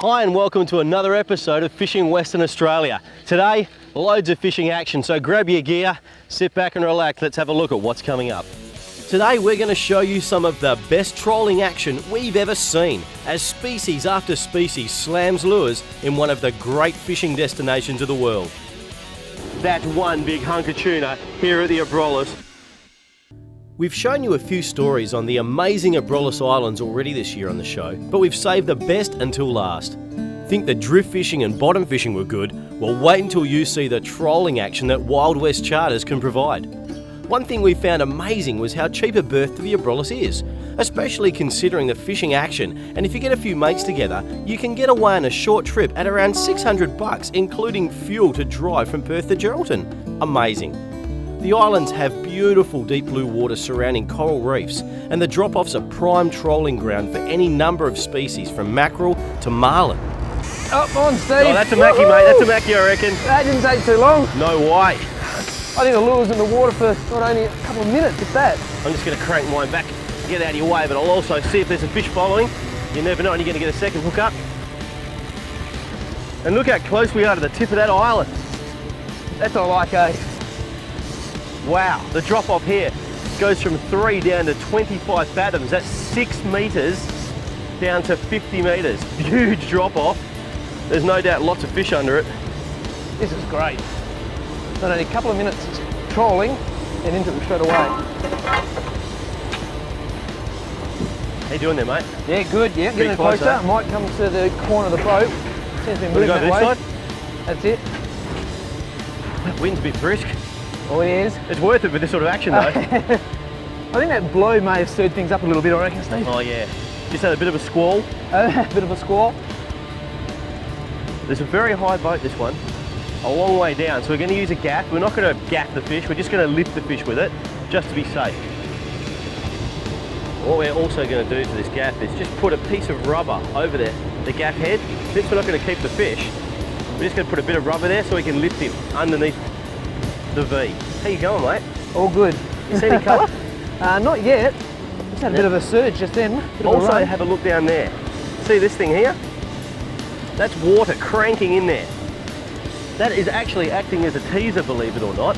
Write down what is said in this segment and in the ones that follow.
Hi and welcome to another episode of Fishing Western Australia. Today, loads of fishing action, so grab your gear, sit back and relax. Let's have a look at what's coming up. Today we're going to show you some of the best trolling action we've ever seen as species after species slams lures in one of the great fishing destinations of the world. That's one big hunk of tuna here at the Abrolhos. We've shown you a few stories on the amazing Abrolhos Islands already this year on the show, but we've saved the best until last. Think the drift fishing and bottom fishing were good? Well, wait until you see the trolling action that Wild West charters can provide. One thing we found amazing was how cheap a berth to the Abrolhos is, especially considering the fishing action, and if you get a few mates together, you can get away on a short trip at around $600, including fuel to drive from Perth to Geraldton. Amazing. The islands have beautiful deep blue water surrounding coral reefs, and the drop-off's a prime trolling ground for any number of species from mackerel to marlin. Oh, on, Steve. Oh, that's a mackie, mate. That's a mackie, I reckon. That didn't take too long. No way. I think the lure was in the water for not only a couple of minutes, if that. I'm just going to crank mine back, get out of your way, but I'll also see if there's a fish following. You never know when you're going to get a second hook up. And look how close we are to the tip of that island. That's all I like, eh? Wow, the drop off here goes from 3 down to 25 fathoms. That's 6 metres down to 50 metres. Huge drop off. There's no doubt lots of fish under it. This is great. Not only a couple of minutes trolling and into them straight away. How you doing there, mate? Yeah, good, yeah. Getting closer. I might come to the corner of the boat. Seems to be moving that way. Side? That's it. That wind's a bit brisk. Oh, it is. It's worth it with this sort of action, though. I think that blow may have stirred things up a little bit, I reckon, Steve. Oh, yeah. Just had a bit of a squall. A bit of a squall. There's a very high boat, this one. A long way down, so we're going to use a gaff. We're not going to gaff the fish, we're just going to lift the fish with it, just to be safe. What we're also going to do to this gaff is just put a piece of rubber over there, the gaff head. Since we're not going to keep the fish, we're just going to put a bit of rubber there so we can lift him underneath the V. How you going, mate? All good. You see any colour? Not yet. Just had a bit of a surge just then. Also, have a look down there. See this thing here? That's water cranking in there. That is actually acting as a teaser, believe it or not.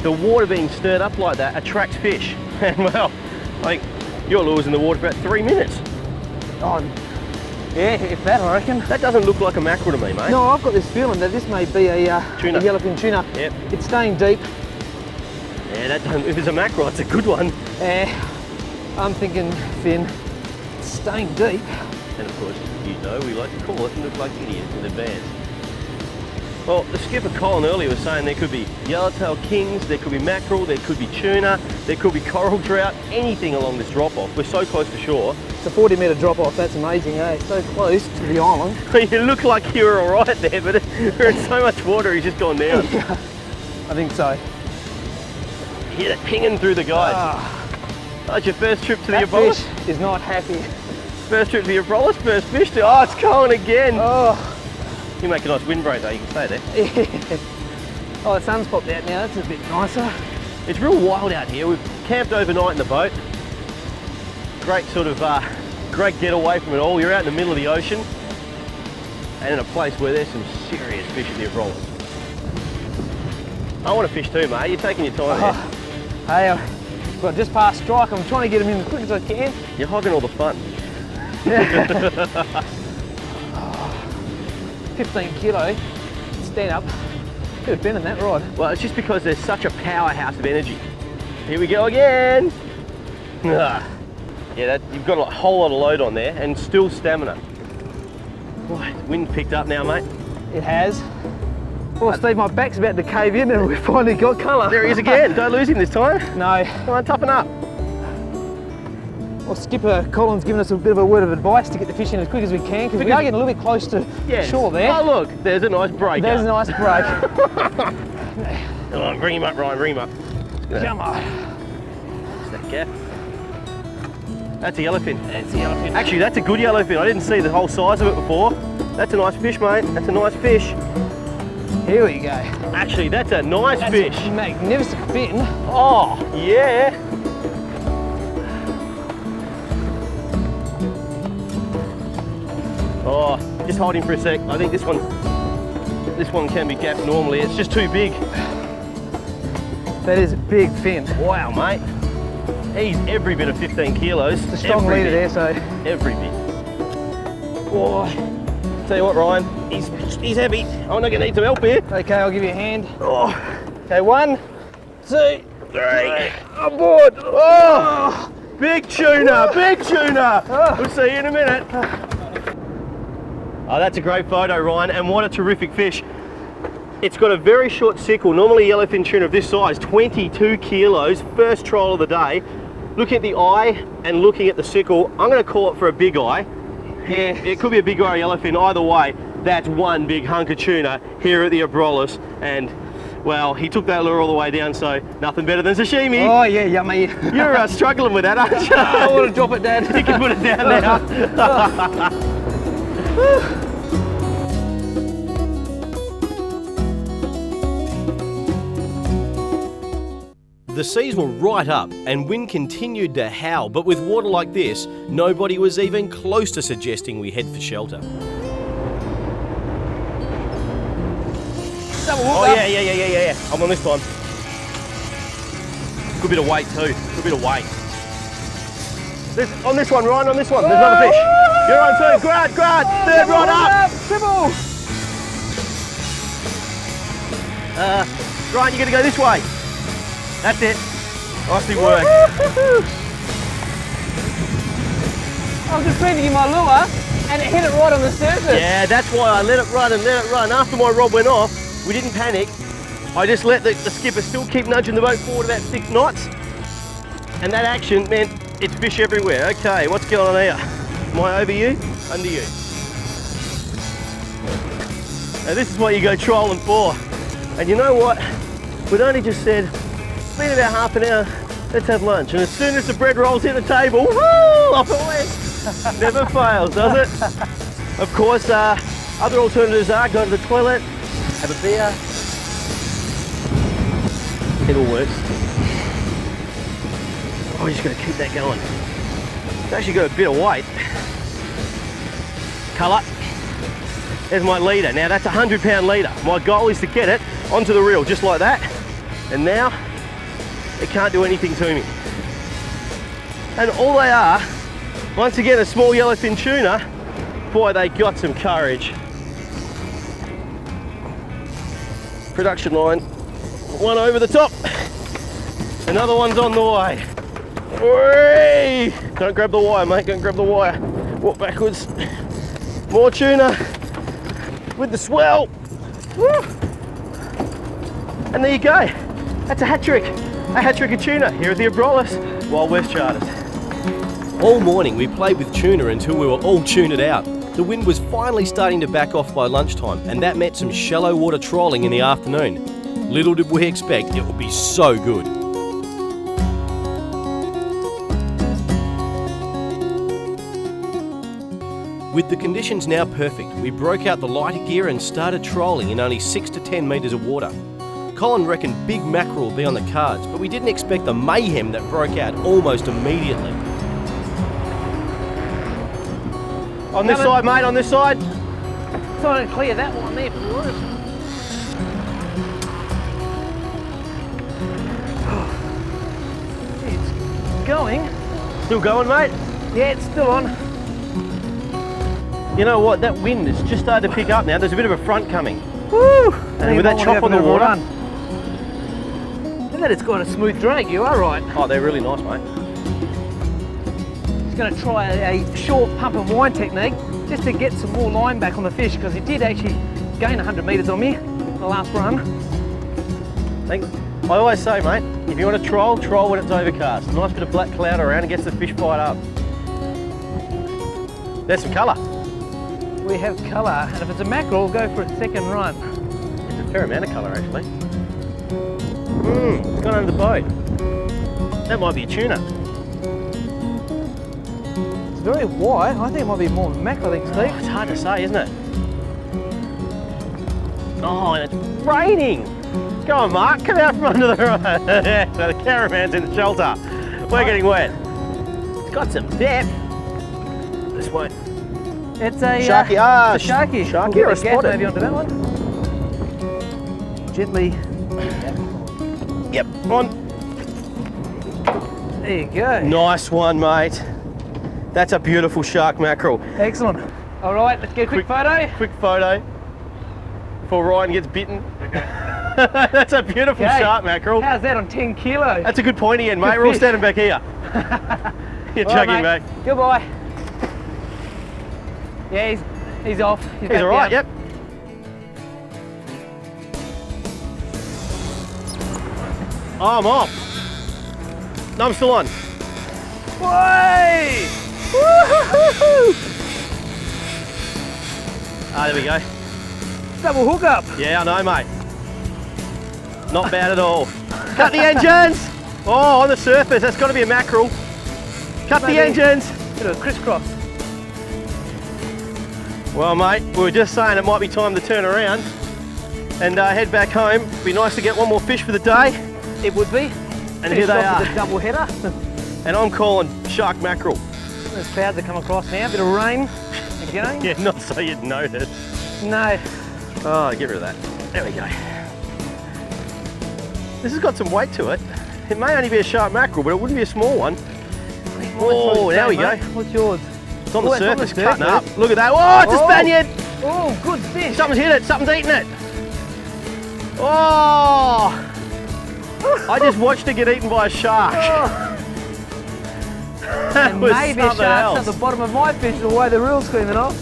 The water being stirred up like that attracts fish. And well, I think your lure's in the water for about 3 minutes. Oh, yeah, if that, I reckon. That doesn't look like a mackerel to me, mate. No, I've got this feeling that this may be a yellowfin tuna. Yep. It's staying deep. Yeah, that doesn't, if it's a mackerel, it's a good one. I'm thinking fin. It's staying deep. And of course, you know, we like to call it and look like idiots in advance. Well, the skipper Colin earlier was saying there could be yellowtail kings, there could be mackerel, there could be tuna, there could be coral trout, anything along this drop-off. We're so close to shore. It's a 40-metre drop-off, that's amazing, eh? So close to the island. You look like you were all right there, but we're in so much water, he's just gone down. Yeah, I think so. Hear that pinging through the guys. That's your first trip to the Abrolhos? Fish is not happy. First trip to the Abrolhos, first fish to, oh, it's going again. Oh. You make a nice windbreak though, you can stay there. Yeah. Oh, the sun's popped out now, that's a bit nicer. It's real wild out here. We've camped overnight in the boat. Great sort of, great getaway from it all. You're out in the middle of the ocean and in a place where there's some serious fish at the Abrolhos. I want to fish too, mate. You're taking your time there. Hey, well, just past strike. I'm trying to get them in as quick as I can. You're hogging all the fun. 15 kilo, stand up. Could have been in that rod. Well, it's just because there's such a powerhouse of energy. Here we go again. Yeah, you've got a whole lot of load on there and still stamina. Boy, wind picked up now, mate. It has. Oh, Steve, my back's about to cave in and we've finally got colour. There he is again. Don't lose him this time. No. Come on, toughen up. Well, Skipper Colin's given us a bit of a word of advice to get the fish in as quick as we can because we are getting a little bit close to shore there. Oh, look, there's a nice break. There's a nice break. Come on, bring him up, Ryan, bring him up. Come on. What's that gaff? That's a yellowfin. That's a yellowfin. Actually, that's a good yellowfin. I didn't see the whole size of it before. That's a nice fish, mate. That's a nice fish. Here we go. Actually, that's a nice fish. A magnificent fin. Oh, yeah. Oh, just hold him for a sec. I think this one can be gapped normally. It's just too big. That is a big fin. Wow, mate. He's every bit of 15 kilos. It's a strong leader there, so. Every bit. Oh, tell you what, Ryan, he's heavy. I'm not gonna need some help here. Okay, I'll give you a hand. Oh, Okay, 1, 2, 3. I'm bored. Oh, big tuna, big tuna. Oh. We'll see you in a minute. Oh, that's a great photo, Ryan, and what a terrific fish. It's got a very short sickle. Normally yellowfin tuna of this size, 22 kilos, first trial of the day. Looking at the eye and looking at the sickle, I'm gonna call it for a big eye. Yeah. It could be a big eye or yellowfin, either way, that's one big hunk of tuna here at the Abrolhos, and well, he took that lure all the way down, so nothing better than sashimi. Oh yeah, yummy. You're struggling with that, aren't you? I want to drop it, Dad. You can put it down now. The seas were right up and wind continued to howl, but with water like this, nobody was even close to suggesting we head for shelter. Oh yeah. I'm on this time. Good bit of weight too. Good bit of weight. On this one, Ryan, on this one. There's another fish. You're on too. Grad. Third rod up. Triple. Ryan, you gotta go this way. That's it. Nicely worked. I was just feeding you my lure and it hit it right on the surface. Yeah, that's why I let it run. After my rod went off, we didn't panic. I just let the skipper still keep nudging the boat forward about 6 knots. And that action meant it's fish everywhere. Okay, what's going on here? Am I over you? Under you. Now this is what you go trolling for. And you know what? We'd only just said, it's been about half an hour, let's have lunch. And as soon as the bread rolls hit the table, woo, off it went. Never fails, does it? Of course, other alternatives are go to the toilet, have a beer. It all works. Oh, we just got to keep that going. It's actually got a bit of weight. Colour. There's my leader. Now that's a 100-pound leader. My goal is to get it onto the reel, just like that. And now, it can't do anything to me. And all they are, once again, a small yellowfin tuna. Boy, they got some courage. Production line, one over the top. Another one's on the way. Whee! Don't grab the wire, mate, don't grab the wire. Walk backwards. More tuna with the swell. Woo! And there you go. That's a hat trick. A hat trick of tuna here at the Abrolhos, Wild West Charters. All morning we played with tuna until we were all tuned out. The wind was finally starting to back off by lunchtime, and that meant some shallow water trolling in the afternoon. Little did we expect it would be so good. With the conditions now perfect, we broke out the lighter gear and started trolling in only 6 to 10 metres of water. Colin reckoned big mackerel would be on the cards, but we didn't expect the mayhem that broke out almost immediately. On this side, mate, on this side. Trying to clear that one there for us. It's going. Still going, mate? Yeah, it's still on. You know what, that wind has just started to pick up now. There's a bit of a front coming. Woo! And with that chop on the water. And that it's got a smooth drag, you are right. Oh, they're really nice, mate. Just going to try a short pump and wind technique just to get some more line back on the fish, because it did actually gain 100 metres on me the last run. I always say, mate, if you want to troll when it's overcast. Nice bit of black cloud around, it gets the fish fired up. There's some colour. We have colour, and if it's a mackerel, we'll go for a second run. There's a fair amount of colour, actually. It's gone under the boat. That might be a tuna. It's very white. I think it might be more mackerel than Steve. Oh, it's hard to say, isn't it? Oh, and it's raining. Go on, Mark, come out from under the road. So the caravan's in the shelter. We're getting wet. It's got some depth. This won't It's a Sharky. it's a sharky. Sharky We'll or a get the gas spotted? maybe onto that one. Gently. Yep, on. There you go. Nice one, mate. That's a beautiful shark mackerel. Excellent. All right, let's get a quick photo. Quick photo before Ryan gets bitten. That's a beautiful Okay. shark mackerel. How's that on 10 kilos? That's a good point again, mate. Good We're all fish. standing back here. You're All right, chugging mate. back. Goodbye. Yeah, he's off. He's back all right, down. yep. Oh, I'm off. No, I'm still on. Way! Ah, there we go. Double hook up. Yeah, I know, mate. Not bad at all. Cut the engines! Oh, on the surface, that's got to be a mackerel. Cut the Maybe. engines! Bit of a crisscross. Well, mate, we were just saying it might be time to turn around and head back home. Be nice to get one more fish for the day. It would be. And here they Finish off are. with a double header. And I'm calling shark mackerel. There's clouds that come across now. Bit of rain again. Yeah, not so you'd notice. No. Oh, get rid of that. There we go. This has got some weight to it. It may only be a shark mackerel, but it wouldn't be a small one. Oh, there we go. What's yours? It's on Oh, the it's on the surface, cutting surface. up. Look at that. Oh, it's a Oh. Spaniard! Oh, good fish. Something's hit it. Something's eaten it. Oh! I just watched it get eaten by a shark. Oh. That And was maybe a something shark's else. at the bottom of my fish the way the reel's screaming off.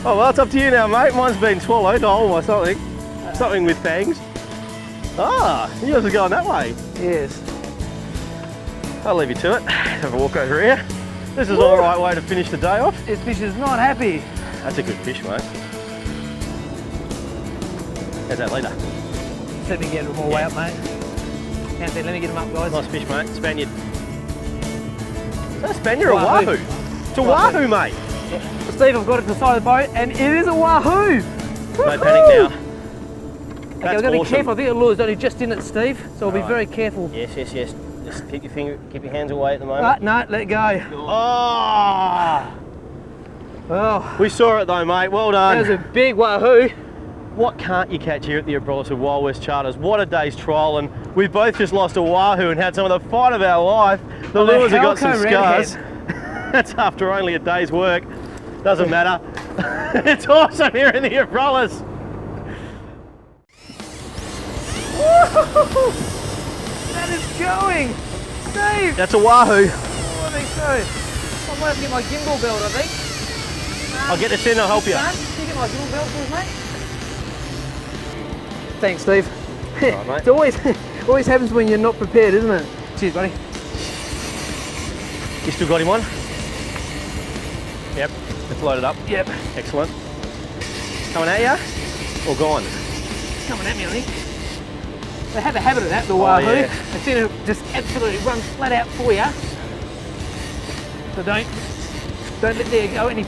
Oh, well, it's up to you now, mate. Mine's been swallowed whole or something. Something with fangs. Ah, yours is going that way. Yes. I'll leave you to it. Have a walk over here. This is all right way to finish the day off. This fish is not happy. That's a good fish, mate. How's that leader? Let me get more way up, mate. Let me get him up, guys. Nice fish, mate. Spaniard. Is that a Spaniard or a Wahoo. wahoo? It's a wahoo, mate. Steve, I've got it to the side of the boat, and it is a wahoo! No panic now. Okay, That's we've got to be awesome. careful. I think the lure's only just in it, Steve, so we'll be Right. very careful. Yes. Just keep your hands away at the moment. No, let go. Oh! Oh, We saw it though, mate. Well that was done. a big wahoo. What can't you catch here at the Abrolhos of Wild West Charters? What a day's trial, and we both just lost a wahoo and had some of the fun of our life. The Oh, the lures have got some Halco scars. That's after only a day's work. Doesn't matter. It's awesome here in the Abrolhos. That is going! Steve! That's a wahoo. Oh, I think so. I might have to get my gimbal belt, I think. I'll get this in, I'll help you. Can you get my gimbal belt for us, mate? Thanks, Steve. Alright, mate. It's always happens when you're not prepared, isn't it? Cheers, buddy. You still got him on? Yep, it's loaded up. Yep. Excellent. Coming at ya? Or gone? Coming at me, I think. They have a habit of that, the Oh, wahoo. yeah. They seem to just absolutely run flat out for you. So don't let there go any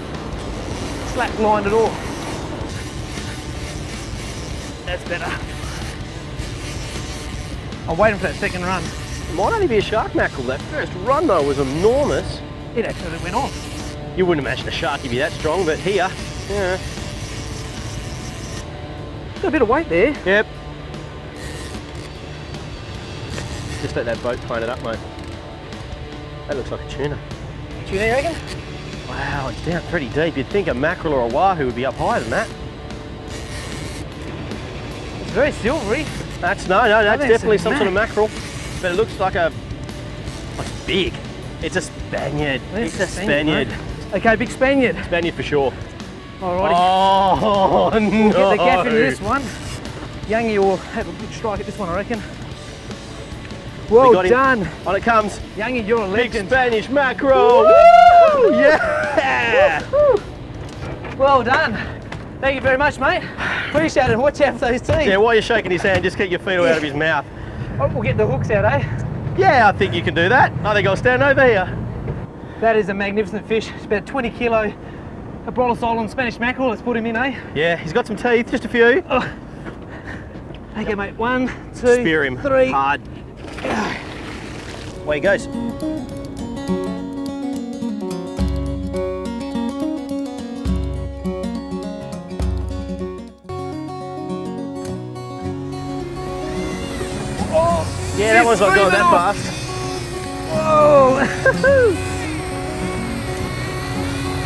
slack line at all. That's better. I'm waiting for that second run. It might only be a shark mackerel. That first run though was enormous. It actually went off. You wouldn't imagine a shark would be that strong, but here, yeah. Got a bit of weight there. Yep. Just let that boat plane it up, mate. That looks like a tuna. Tuna, you reckon? Wow, it's down pretty deep. You'd think a mackerel or a wahoo would be up higher than that. It's very silvery. That's that's think it's definitely a some sort of mac. mackerel. But it looks like like big. It's a Spaniard. It's a Spaniard. Okay, big Spaniard. Spaniard for sure. Alrighty. Oh no! We'll get the gaff into this one. Youngie will have a good strike at this one, I reckon. Well got him. done. On it comes. Youngie, you're a Big legend. Spanish mackerel. Woo! Yeah! Well done. Thank you very much, mate. Appreciate it. Watch out for those teeth. Yeah, while you're shaking his hand, just keep your feet out of his mouth. Oh, we'll get the hooks out, eh? Yeah, I think you can do that. I think I'll stand over here. That is a magnificent fish. It's about 20 kilo Abrolhos Islands Spanish mackerel. Let's put him in, eh? Yeah, he's got some teeth, just a few. Oh. Okay, mate. 1, 2, Spear him 3. hard. Away he goes. Yeah, that one's not going that fast. Whoa!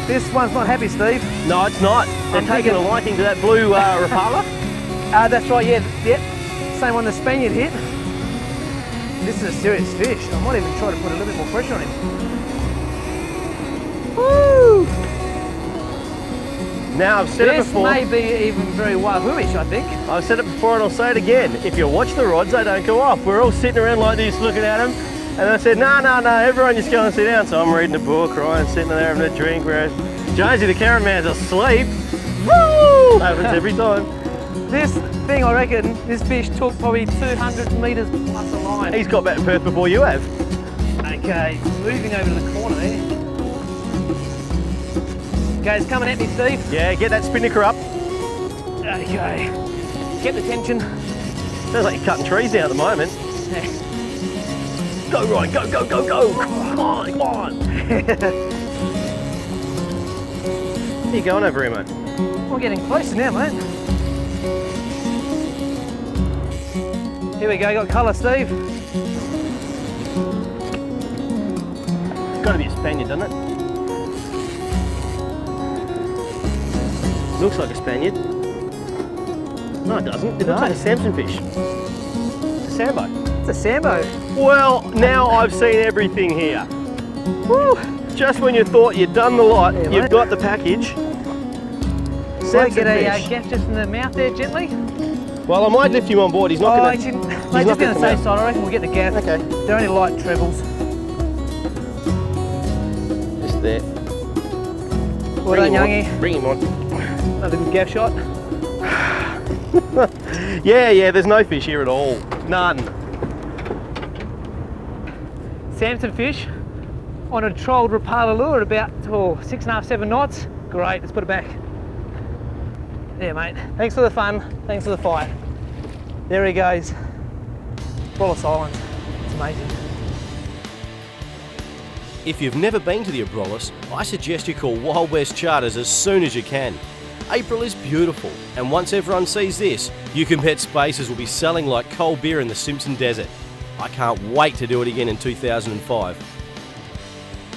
This one's not happy, Steve. No, it's not. They're taking a liking to that blue Rapala. That's right, yeah. Same one the Spaniard hit. This is a serious fish. I might even try to put a little bit more pressure on him. Woo! Now, I've said it before. This may be even very wahoo-ish, I think. I've said it before and I'll say it again. If you watch the rods, they don't go off. We're all sitting around like this looking at them. And I said, no, everyone just go and sit down. So I'm reading a book, crying, sitting there having a drink, whereas Jonesy the cameraman's asleep. Woo! Happens every time. This thing, I reckon, this fish took probably 200 metres plus a line. He's got back to Perth before you have. Okay, moving over to the corner there. Okay, it's coming at me, Steve. Yeah, get that spinnaker up. Okay, get the tension. Sounds like you're cutting trees down at the moment. Go, Ryan, go. Come on. Where are you going over here, mate? We're getting closer now, mate. Here we go, got colour, Steve. It's got to be a Spaniard, doesn't it? Looks like a Spaniard. No, it doesn't. It looks like a Samson fish. It's a Sambo. It's a Sambo. Well, now I've seen everything here. Woo! Just when you thought you'd done the lot, you've got the package. Samson get a gaff just in the mouth there, gently. Well, I might lift him on board. He's not going to. Mate, just down the safe side, I reckon we'll get the gaff. Okay. They're only light trebles. Just there. Well done, youngie. Bring him on. Another good gaff shot. Yeah, there's no fish here at all. None. Samson fish on a trolled Rapala lure at about 6.5, 7 knots. Great, let's put it back. There, mate. Thanks for the fun. Thanks for the fight. There he goes. Abrolhos Islands. It's amazing. If you've never been to the Abrolhos, I suggest you call Wild West Charters as soon as you can. April is beautiful, and once everyone sees this, you can bet Spaces will be selling like cold beer in the Simpson Desert. I can't wait to do it again in 2005.